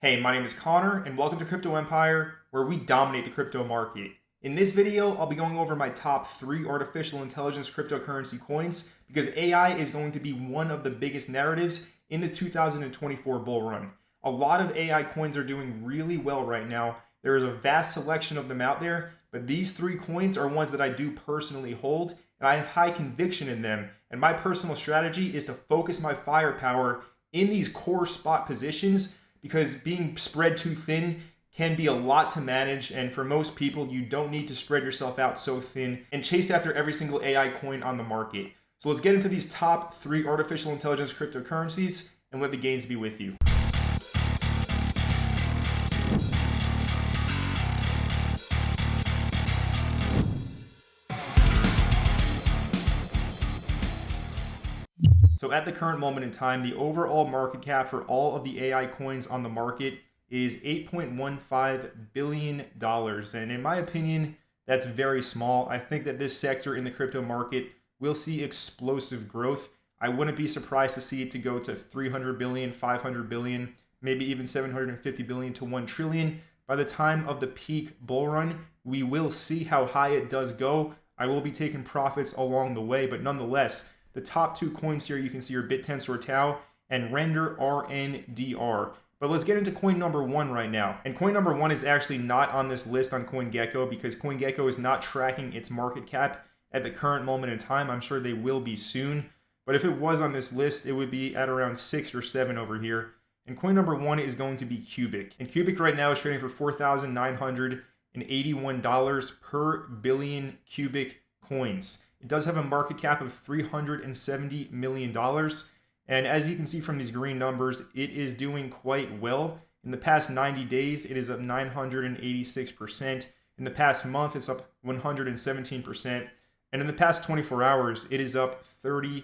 Hey, my name is Connor, and welcome to Crypto Empire, where we dominate the crypto market. In this video, I'll be going over my top 3 artificial intelligence cryptocurrency coins because AI is going to be one of the biggest narratives in the 2024 bull run. A lot of AI coins are doing really well right now. There is a vast selection of them out there, but these 3 coins are ones that I do personally hold, and I have high conviction in them. And my personal strategy is to focus my firepower in these core spot positions because being spread too thin can be a lot to manage, and for most people, you don't need to spread yourself out so thin and chase after every single AI coin on the market. So let's get into these top 3 artificial intelligence cryptocurrencies and let the gains be with you. So at the current moment in time, the overall market cap for all of the AI coins on the market is $8.15 billion. And in my opinion, that's very small. I think that this sector in the crypto market will see explosive growth. I wouldn't be surprised to see it to go to 300 billion, 500 billion, maybe even 750 billion to 1 trillion. By the time of the peak bull run, we will see how high it does go. I will be taking profits along the way, but nonetheless, the top 2 coins here you can see are BitTensor Tau and Render RNDR. But let's get into coin number 1 right now. And coin number 1 is actually not on this list on CoinGecko because CoinGecko is not tracking its market cap at the current moment in time. I'm sure they will be soon. But if it was on this list, it would be at around 6 or 7 over here. And coin number 1 is going to be Cubic. And Cubic right now is trading for $4,981 per billion Cubic coins. It does have a market cap of $370 million. And as you can see from these green numbers, it is doing quite well. In the past 90 days, it is up 986%. In the past month, it's up 117%. And in the past 24 hours, it is up 30%.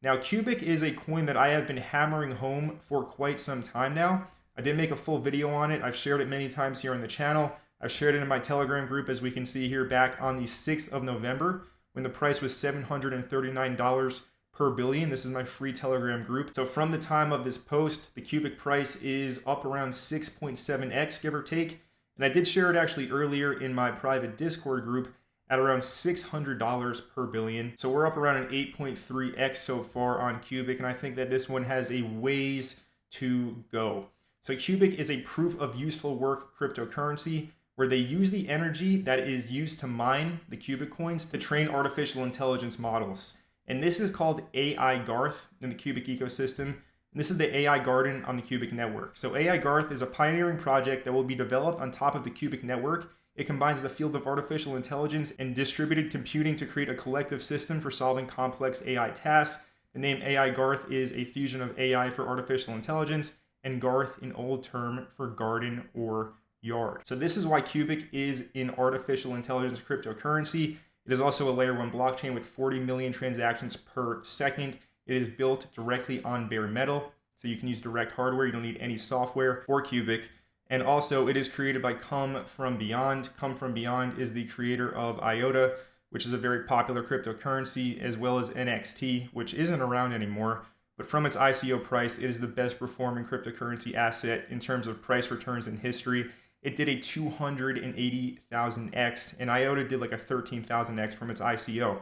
Now, Cubic is a coin that I have been hammering home for quite some time now. I did make a full video on it. I've shared it many times here on the channel. I've shared it in my Telegram group, as we can see here, back on the 6th of November when the price was $739 per billion. This is my free Telegram group. So from the time of this post, the Cubic price is up around 6.7x, give or take. And I did share it actually earlier in my private Discord group at around $600 per billion. So we're up around an 8.3x so far on Cubic, and I think that this one has a ways to go. So Cubic is a proof of useful work cryptocurrency where they use the energy that is used to mine the Cubic coins to train artificial intelligence models. And this is called AI Garth in the Cubic ecosystem. And this is the AI Garden on the Cubic network. So AI Garth is a pioneering project that will be developed on top of the Cubic network. It combines the field of artificial intelligence and distributed computing to create a collective system for solving complex AI tasks. The name AI Garth is a fusion of AI for artificial intelligence and Garth, an old term for garden or yard. So this is why Cubic is an artificial intelligence cryptocurrency. It is also a layer 1 blockchain with 40 million transactions per second. It is built directly on bare metal, so you can use direct hardware. You don't need any software for Cubic. And also it is created by Come From Beyond. Come From Beyond is the creator of IOTA, which is a very popular cryptocurrency, as well as NXT, which isn't around anymore. But from its ICO price, it is the best performing cryptocurrency asset in terms of price returns in history. It did a 280,000x, and IOTA did like a 13,000x from its ICO.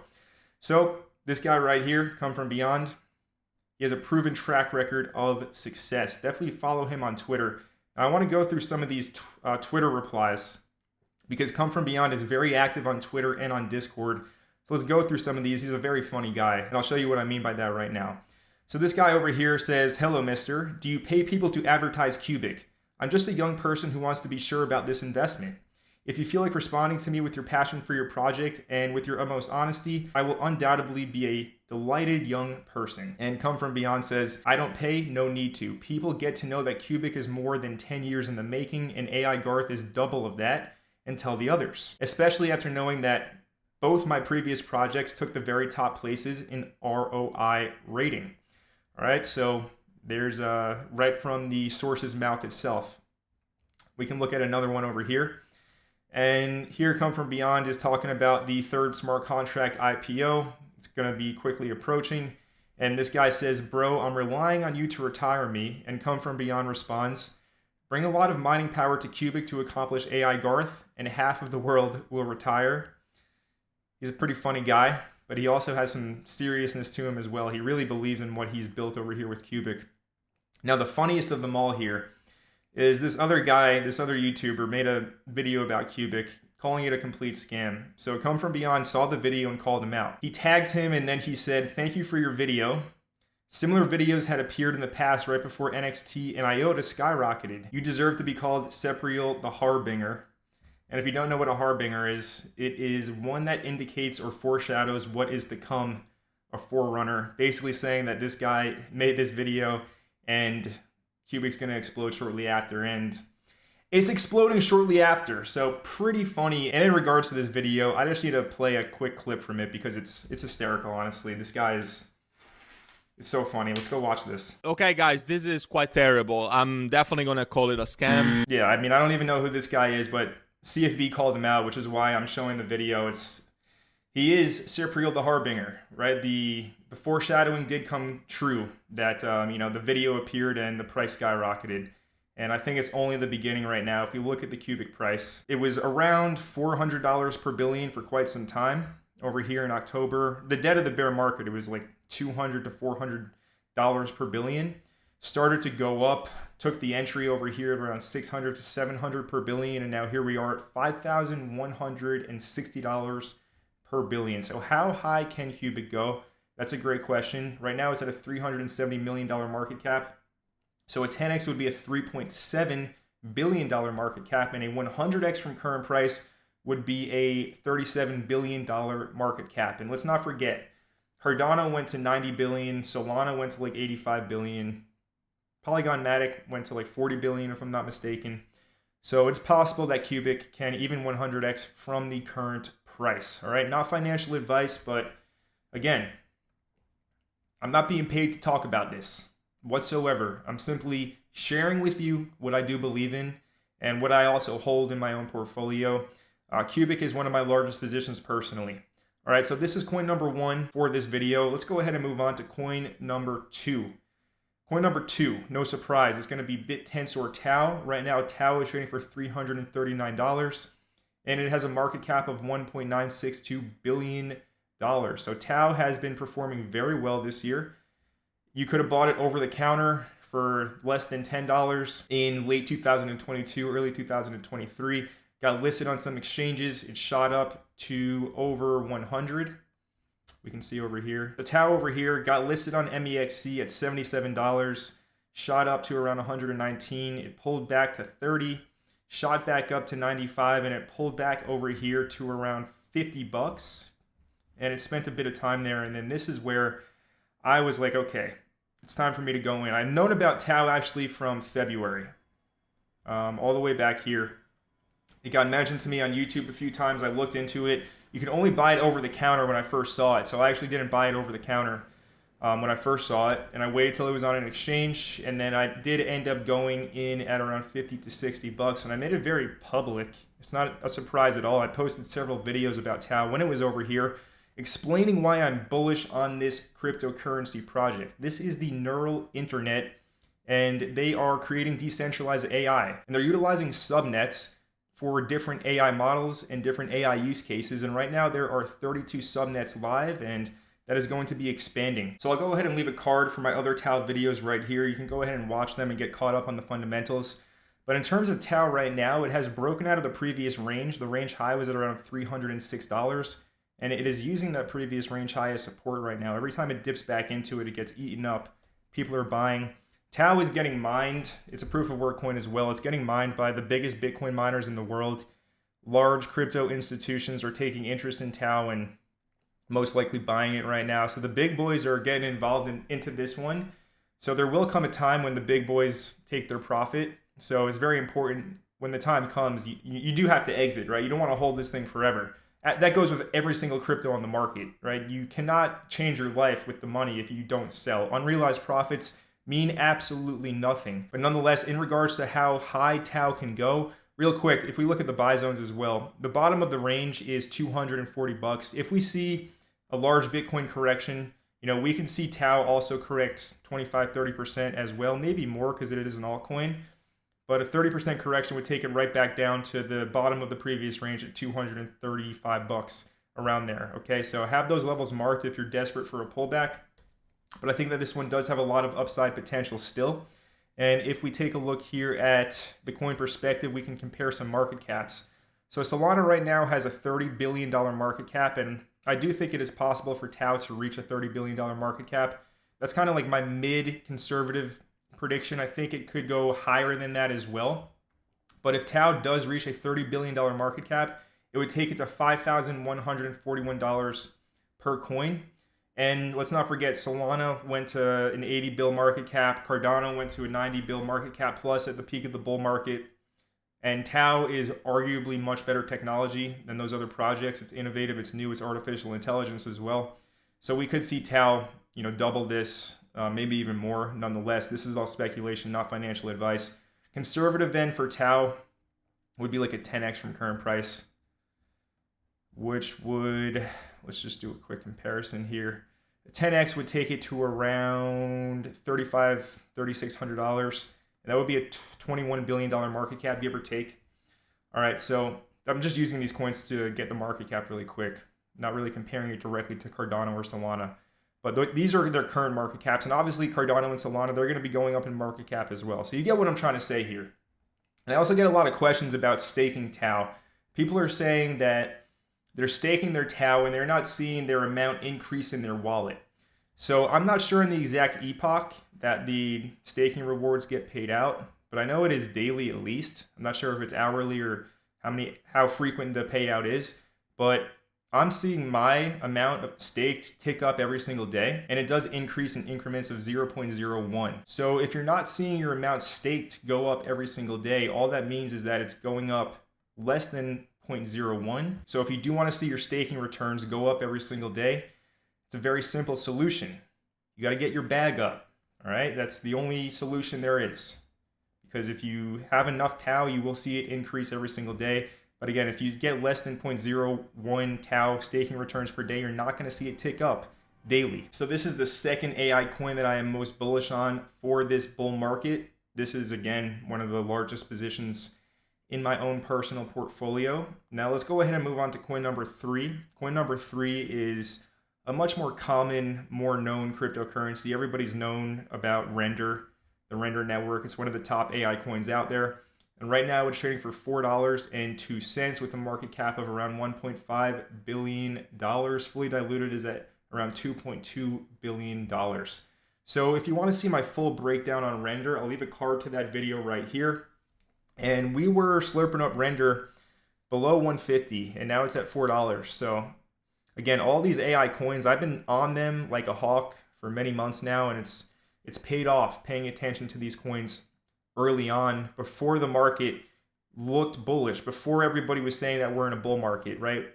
So this guy right here, Come From Beyond, he has a proven track record of success. Definitely follow him on Twitter. Now, I want to go through some of these Twitter replies because Come From Beyond is very active on Twitter and on Discord. So let's go through some of these. He's a very funny guy, and I'll show you what I mean by that right now. So this guy over here says, "Hello, mister. Do you pay people to advertise Cubic? I'm just a young person who wants to be sure about this investment. If you feel like responding to me with your passion for your project and with your utmost honesty, I will undoubtedly be a delighted young person." And Come From Beyond says, "I don't pay, no need to. People get to know that Cubic is more than 10 years in the making and AI Garth is double of that, and tell the others. Especially after knowing that both my previous projects took the very top places in ROI rating." All right, so there's right from the source's mouth itself. We can look at another one over here. And here Come From Beyond is talking about the 3rd smart contract IPO. It's going to be quickly approaching. And this guy says, "Bro, I'm relying on you to retire me." And Come From Beyond responds, Bring a lot of mining power to Cubic to accomplish AI Garth, and half of the world will retire. He's a pretty funny guy, but he also has some seriousness to him as well. He really believes in what he's built over here with Cubic. Now, the funniest of them all here is this other guy, this other YouTuber, made a video about Cubic, calling it a complete scam. So Come From Beyond saw the video and called him out. He tagged him and then he said, "Thank you for your video. Similar videos had appeared in the past right before NXT and IOTA skyrocketed. You deserve to be called Sepriel the Harbinger." And if you don't know what a harbinger is, it is one that indicates or foreshadows what is to come, a forerunner. Basically saying that this guy made this video and Cubic's going to explode shortly after. And it's exploding shortly after, so pretty funny. And in regards to this video, I just need to play a quick clip from it because it's hysterical, honestly. This guy is... It's so funny. Let's go watch this. Okay, guys, this is quite terrible. I'm definitely going to call it a scam. Yeah, I mean, I don't even know who this guy is, but CFB called him out, which is why I'm showing the video. He is Sepriel the Harbinger, right? The foreshadowing did come true that, the video appeared and the price skyrocketed. And I think it's only the beginning right now. If we look at the Cubic price, it was around $400 per billion for quite some time. Over here in October, the dead of the bear market, it was like $200 to $400 per billion. Started to go up, took the entry over here at around $600 to $700 per billion, and now here we are at $5,160 per billion. So how high can Cubic go? That's a great question. Right now it's at a $370 million market cap. So a 10x would be a $3.7 billion market cap, and a 100x from current price would be a $37 billion market cap. And let's not forget, Cardano went to 90 billion, Solana went to like 85 billion, Polygon Matic went to like 40 billion if I'm not mistaken. So it's possible that Cubic can even 100x from the current price. All right, not financial advice, but again, I'm not being paid to talk about this whatsoever. I'm simply sharing with you what I do believe in and what I also hold in my own portfolio. Cubic is one of my largest positions personally. All right, so this is coin number 1 for this video. Let's go ahead and move on to coin number 2. Coin number 2, no surprise, is going to be BitTensor Tau. Right now, Tau is trading for $339, and it has a market cap of $1.962 billion. So Tau has been performing very well this year. You could have bought it over the counter for less than $10 in late 2022, early 2023. Got listed on some exchanges. It shot up to over 100. We can see over here. The Tau over here got listed on MEXC at $77. Shot up to around 119. It pulled back to 30. Shot back up to 95. And it pulled back over here to around 50 bucks. And it spent a bit of time there. And then this is where I was like, okay, it's time for me to go in. I've known about Tau actually from February. All the way back here. It got mentioned to me on YouTube a few times. I looked into it. You can only buy it over the counter when I first saw it. So I actually didn't buy it over the counter when I first saw it. And I waited till it was on an exchange. And then I did end up going in at around 50 to 60 bucks. And I made it very public. It's not a surprise at all. I posted several videos about Tau when it was over here, explaining why I'm bullish on this cryptocurrency project. This is the neural internet, and they are creating decentralized AI. And they're utilizing subnets for different AI models and different AI use cases. And right now there are 32 subnets live, and that is going to be expanding. So I'll go ahead and leave a card for my other Tau videos right here. You can go ahead and watch them and get caught up on the fundamentals. But in terms of Tau right now, it has broken out of the previous range. The range high was at around $306, and it is using that previous range high as support right now. Every time it dips back into it, it gets eaten up. People are buying. Tau is getting mined. It's a proof of work coin as well. It's getting mined by the biggest Bitcoin miners in the world. Large crypto institutions are taking interest in Tau and most likely buying it right now. So the big boys are getting involved into this one. So there will come a time when the big boys take their profit. So it's very important when the time comes, you do have to exit, right? You don't want to hold this thing forever. That goes with every single crypto on the market, right? You cannot change your life with the money if you don't sell. Unrealized profits mean absolutely nothing. But nonetheless, in regards to how high Tau can go, real quick, if we look at the buy zones as well, the bottom of the range is 240 bucks. If we see a large Bitcoin correction, we can see Tau also correct 25-30% as well, maybe more because it is an altcoin. but a 30% correction would take it right back down to the bottom of the previous range at $235, around there. Okay, so have those levels marked if you're desperate for a pullback. But I think that this one does have a lot of upside potential still. And if we take a look here at the coin perspective, we can compare some market caps. So Solana right now has a $30 billion market cap, and I do think it is possible for Tau to reach a $30 billion market cap. That's kind of like my mid-conservative prediction. I think it could go higher than that as well. But if Tau does reach a $30 billion market cap, it would take it to $5,141 per coin. And let's not forget, Solana went to an 80 bill market cap. Cardano went to a 90 bill market cap plus at the peak of the bull market. And Tau is arguably much better technology than those other projects. It's innovative, it's new, it's artificial intelligence as well. So we could see Tau, double this, maybe even more. Nonetheless, this is all speculation, not financial advice. Conservative then for Tau would be like a 10x from current price, which would, let's just do a quick comparison here. 10x would take it to around $3,600. And that would be a $21 billion market cap, give or take. All right, so I'm just using these coins to get the market cap really quick, not really comparing it directly to Cardano or Solana. But these are their current market caps. And obviously Cardano and Solana, they're going to be going up in market cap as well. So you get what I'm trying to say here. And I also get a lot of questions about staking Tau. People are saying that they're staking their Tau and they're not seeing their amount increase in their wallet. So I'm not sure in the exact epoch that the staking rewards get paid out, but I know it is daily at least. I'm not sure if it's hourly or how frequent the payout is, but I'm seeing my amount of staked tick up every single day, and it does increase in increments of 0.01. So if you're not seeing your amount staked go up every single day, all that means is that it's going up less than 0.01. So if you do want to see your staking returns go up every single day, it's a very simple solution. You got to get your bag up. All right, that's the only solution there is. Because if you have enough Tau, you will see it increase every single day. But again, if you get less than 0.01 Tau staking returns per day, you're not going to see it tick up daily. So this is the second AI coin that I am most bullish on for this bull market. This is, again, one of the largest positions in my own personal portfolio. Now let's go ahead and move on to coin number 3. Coin number 3 is a much more common, more known cryptocurrency. Everybody's known about Render, the Render network. It's one of the top AI coins out there. And right now it's trading for $4.02 with a market cap of around $1.5 billion. Fully diluted is at around $2.2 billion. So if you want to see my full breakdown on Render, I'll leave a card to that video right here. And we were slurping up Render below 150 and now it's at $4. So again, all these AI coins, I've been on them like a hawk for many months now, and it's paid off paying attention to these coins early on before the market looked bullish, before everybody was saying that we're in a bull market, right?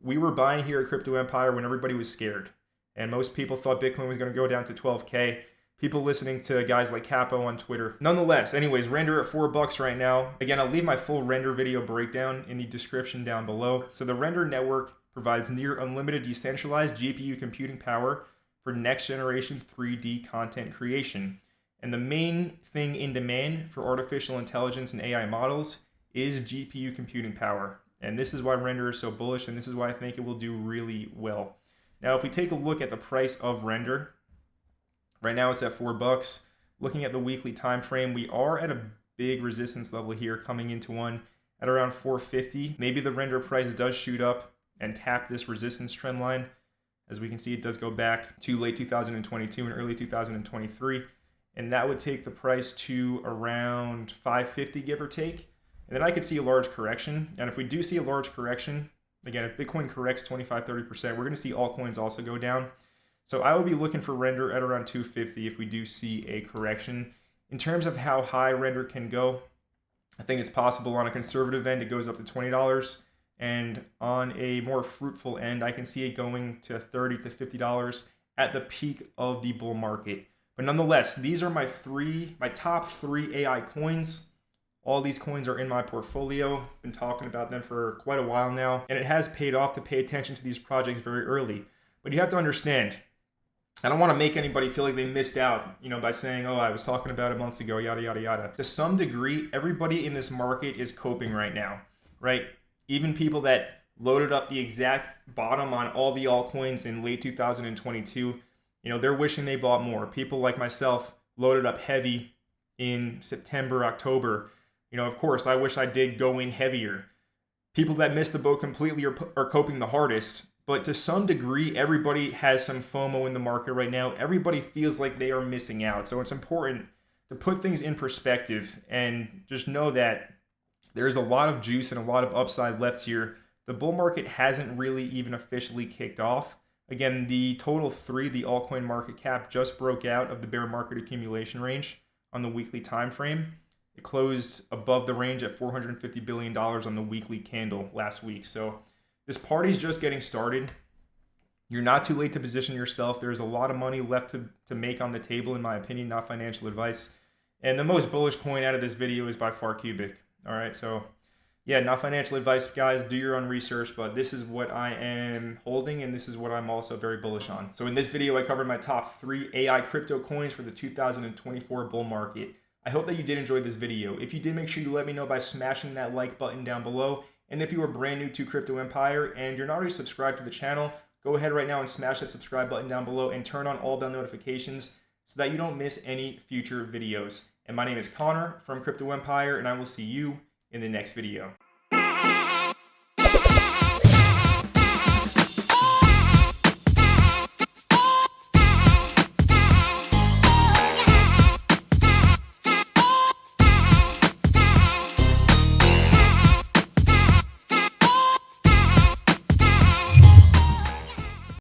We were buying here at Crypto Empire when everybody was scared, and most people thought Bitcoin was going to go down to 12K. People listening to guys like Capo on Twitter. Nonetheless, anyways, Render at $4 right now. Again, I'll leave my full Render video breakdown in the description down below. So the Render network provides near unlimited decentralized GPU computing power for next generation 3D content creation. And the main thing in demand for artificial intelligence and AI models is GPU computing power. And this is why Render is so bullish, and this is why I think it will do really well. Now, if we take a look at the price of Render, right now it's at $4. Looking at the weekly time frame, we are at a big resistance level here, coming into one at around 450. Maybe the Render price does shoot up and tap this resistance trend line. As we can see, it does go back to late 2022 and early 2023. And that would take the price to around 550, give or take. And then I could see a large correction. And if we do see a large correction, again, if Bitcoin corrects 25-30%, we're going to see altcoins also go down. So I would be looking for Render at around 250 if we do see a correction. In terms of how high Render can go, I think it's possible on a conservative end, it goes up to $20. And on a more fruitful end, I can see it going to $30 to $50 at the peak of the bull market. But nonetheless, these are my top three AI coins. All these coins are in my portfolio. Been talking about them for quite a while now, and it has paid off to pay attention to these projects very early. But you have to understand, I don't want to make anybody feel like they missed out, by saying, oh, I was talking about it months ago, yada, yada, yada. To some degree, everybody in this market is coping right now, right? Even people that loaded up the exact bottom on all the altcoins in late 2022, they're wishing they bought more. People like myself loaded up heavy in September, October. Of course, I wish I did go in heavier. People that missed the boat completely are coping the hardest. But to some degree, everybody has some FOMO in the market right now. Everybody feels like they are missing out. So it's important to put things in perspective and just know that there's a lot of juice and a lot of upside left here. The bull market hasn't really even officially kicked off. Again, the total 3, the altcoin market cap, just broke out of the bear market accumulation range on the weekly time frame. It closed above the range at $450 billion on the weekly candle last week. So this party's just getting started. You're not too late to position yourself. There's a lot of money left to make on the table, in my opinion, not financial advice. And the most bullish coin out of this video is by far Cubic. All right, so yeah, not financial advice, guys. Do your own research, but this is what I am holding, and this is what I'm also very bullish on. So in this video, I covered my top 3 AI crypto coins for the 2024 bull market. I hope that you did enjoy this video. If you did, make sure you let me know by smashing that like button down below. And if you are brand new to Crypto Empire and you're not already subscribed to the channel, go ahead right now and smash that subscribe button down below and turn on all bell notifications so that you don't miss any future videos. And my name is Connor from Crypto Empire, and I will see you in the next video.